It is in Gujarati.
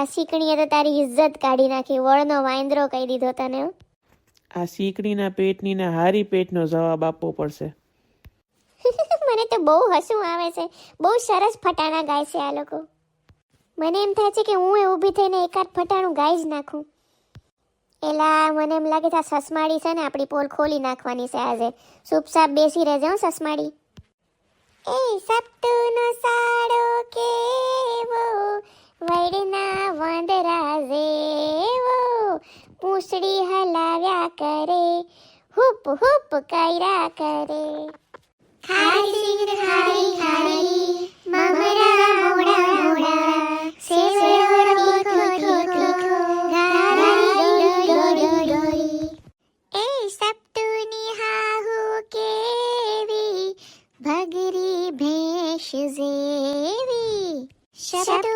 આ શીકણીએ તો તારી ઇજ્જત કાઢી નાખી, વળનો વાંદરો કહી દીધો તને. આ શીકણીના પેટની ને હારી પેટનો જવાબ આપવો પડશે. મને તો બહુ હસવું આવે છે. બહુ સરસ ફટાણા ગાય છે આ લોકો. મને એમ થાય છે કે હું ઊભી થઈને એકાદ ફટાણું ગાઈ જ નાખું. એલા મને એમ લાગે છે આ સસમાડી છે ને આપણી પોલ ખોલી નાખવાની છે આજે. ચૂપચાપ બેસી રહેજે હો સસમાડી. એ સપતુનો સાડો કેવો, વડના વાંદરા જેવો, પૂંછડી હલાવ્યા કરે, હુપ હુપ કર્યા કરે. ખારી સિંગ ખારી ખારી, મમરા મોડા મોડા, સેવડો તીખો તીખો, ગારી ડોરી ડોરી. એ સપતુની હાહુ કેવી, ભગરી ભેંસ જેવી, સપતુ